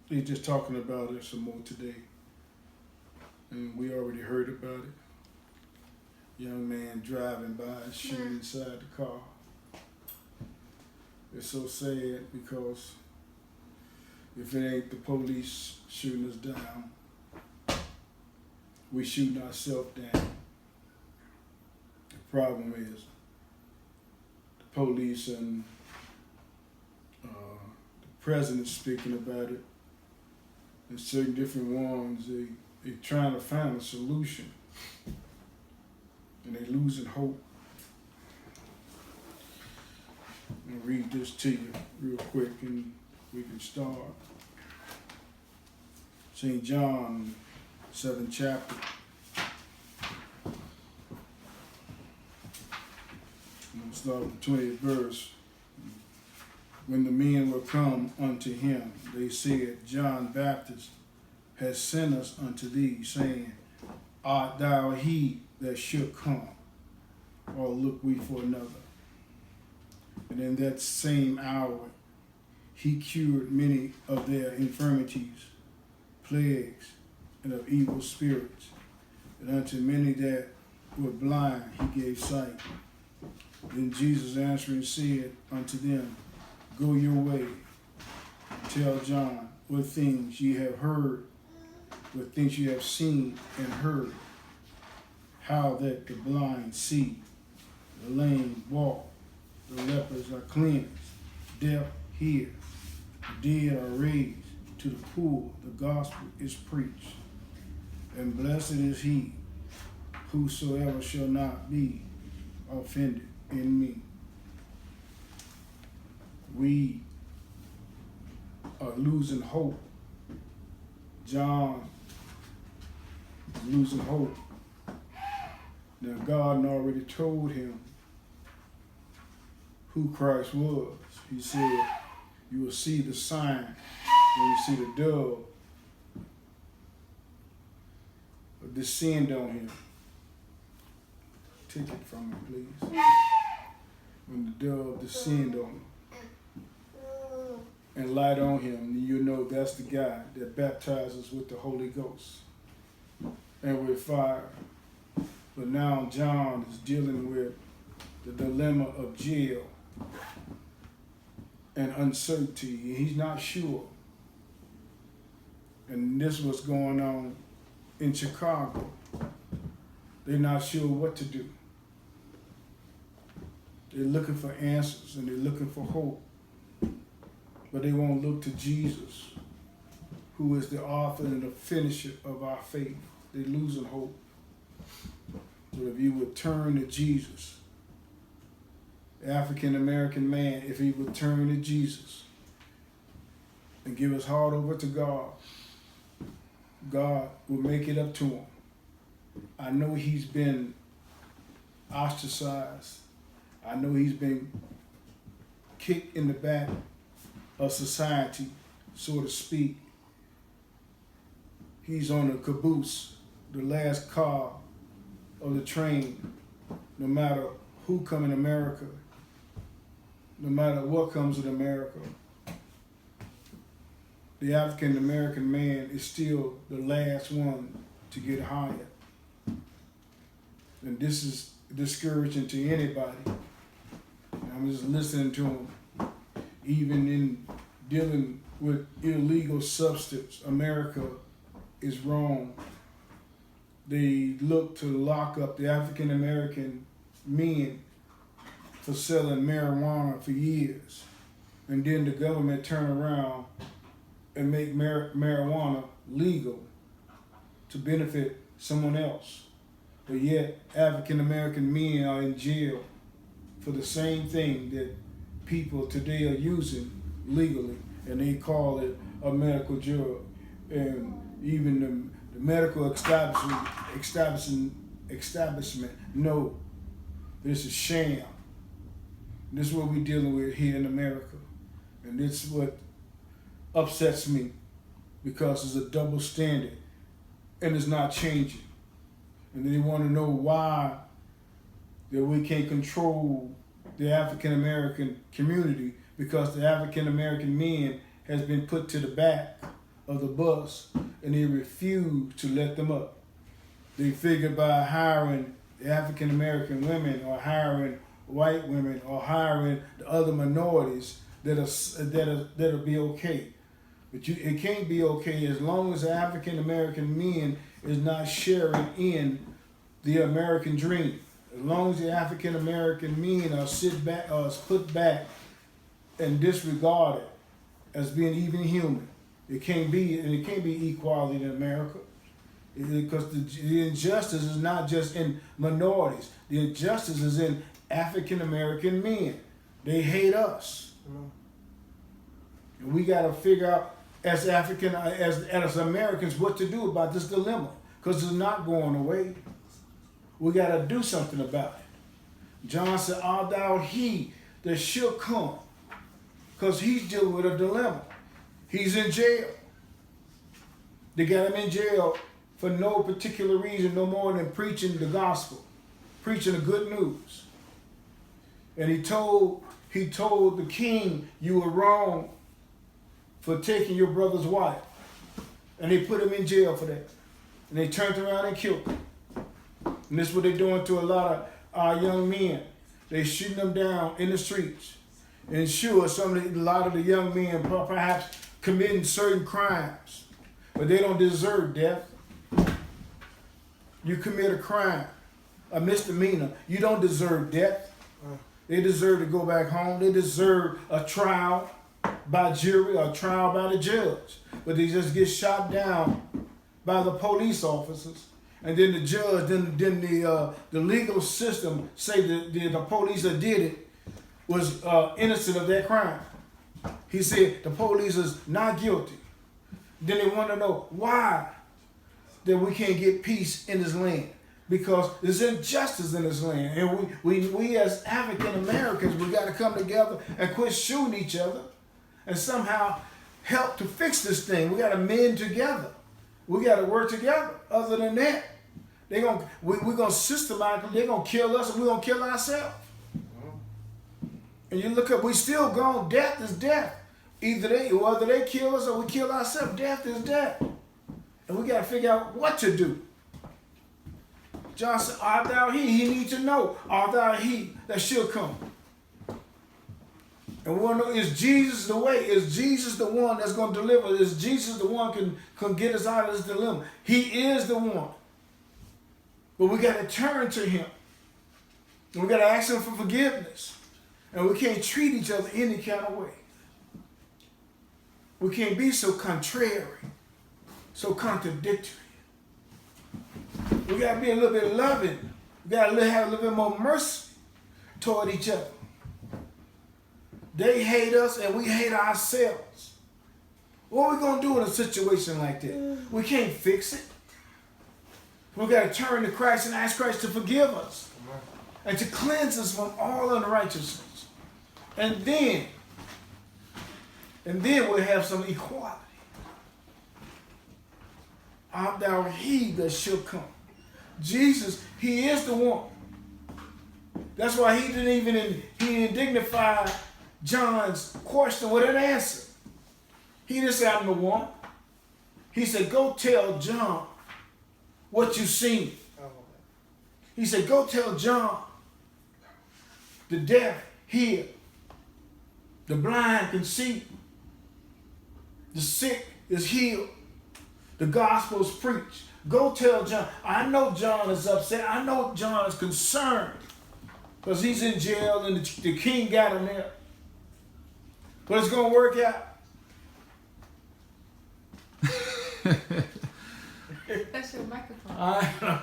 They're just talking about it some more today. And we already heard about it. Young man driving by and shooting inside the car. It's so sad because if it ain't the police shooting us down, we shooting ourselves down. The problem is the police and the president speaking about it, and certain different ones, they trying to find a solution, and they losing hope. I'm gonna read this to you real quick, and we can start. St. John, 7th chapter. I'm gonna start with the 20th verse. When the men were come unto him, they said, John Baptist has sent us unto thee, saying, Art thou he that should come, or look we for another? And in that same hour he cured many of their infirmities, plagues, and of evil spirits. And unto many that were blind he gave sight. Then Jesus answering said unto them, Go your way, tell John what things ye have heard, what things ye have seen and heard, how that the blind see, the lame walk, the lepers are cleansed, deaf hear, the dead are raised, to the poor the gospel is preached. And blessed is he whosoever shall not be offended in me. We are losing hope. John is losing hope. Now God had already told him who Christ was. He said, you will see the sign when you see the dove descend on him. Take it from me, please. When the dove descend on him and light on him, you know that's the guy that baptizes with the Holy Ghost and with fire. But now John is dealing with the dilemma of jail and uncertainty. He's not sure. And this was going on in Chicago. They're not sure what to do. They're looking for answers and they're looking for hope. But they won't look to Jesus, who is the author and the finisher of our faith. They're losing hope. So if you would turn to Jesus, the African-American man, if he would turn to Jesus and give his heart over to God, God will make it up to him. I know he's been ostracized. I know he's been kicked in the back of society, so to speak. He's on the caboose, the last car of the train, no matter who come in America, no matter what comes in America. The African American man is still the last one to get hired. And this is discouraging to anybody. I'm just listening to him. Even in dealing with illegal substance, America is wrong. They look to lock up the African American men for selling marijuana for years. And then the government turn around and make marijuana legal to benefit someone else. But yet African American men are in jail for the same thing that people today are using legally, and they call it a medical drug. And even the medical establishment, no, this is sham. This is what we're dealing with here in America. And this is what upsets me, because it's a double standard and it's not changing. And they want to know why that we can't control the African American community, because the African American men has been put to the back of the bus, and they refused to let them up. They figured by hiring African American women or hiring white women or hiring the other minorities that'll be okay. But it can't be okay as long as the African American men is not sharing in the American dream. As long as the African American men are put back and disregarded as being even human, it can't be equality in America. Because the injustice is not just in minorities. The injustice is in African American men. They hate us. And we got to figure out as Americans what to do about this dilemma, because it's not going away. We got to do something about it. John said, "Art thou he that shall come?" Because he's dealing with a dilemma. He's in jail. They got him in jail for no particular reason, no more than preaching the gospel, preaching the good news. And he told the king, "You were wrong for taking your brother's wife." And they put him in jail for that. And they turned around and killed him. And this is what they're doing to a lot of our young men. They're shooting them down in the streets. And sure, a lot of the young men perhaps committing certain crimes, but they don't deserve death. You commit a crime, a misdemeanor, you don't deserve death. They deserve to go back home. They deserve a trial by jury or a trial by the judge. But they just get shot down by the police officers. And then the judge, then the legal system say that the police that did it was innocent of that crime. He said the police is not guilty. Then they want to know why that we can't get peace in this land, because there's injustice in this land. And we as African Americans, we got to come together and quit shooting each other and somehow help to fix this thing. We got to mend together. We got to work together. Other than that, we're gonna systematically, they're gonna kill us and we're gonna kill ourselves. And you look up, we still gone. Death is death. Whether they kill us or we kill ourselves, death is death. And we got to figure out what to do. John said, "Art thou he?" He needs to know, "Art thou he that shall come?" And we want to know, is Jesus the way? Is Jesus the one that's going to deliver? Is Jesus the one can get us out of this dilemma? He is the one. But we got to turn to him. And we got to ask him for forgiveness. And we can't treat each other any kind of way. We can't be so contrary, so contradictory. We got to be a little bit loving. We got to have a little bit more mercy toward each other. They hate us and we hate ourselves. What are we going to do in a situation like that? We can't fix it. We got to turn to Christ and ask Christ to forgive us and to cleanse us from all unrighteousness. And then we'll have some equality. Art thou he that shall come? Jesus, he is the one. That's why he didn't dignify John's question with an answer. He didn't say, "I'm the one." He said, "Go tell John what you seen." He said, "Go tell John the deaf hear, the blind can see, the sick is healed, the gospel is preached." Go tell John. I know John is upset. I know John is concerned because he's in jail and the king got him there. But it's going to work out. That's your microphone.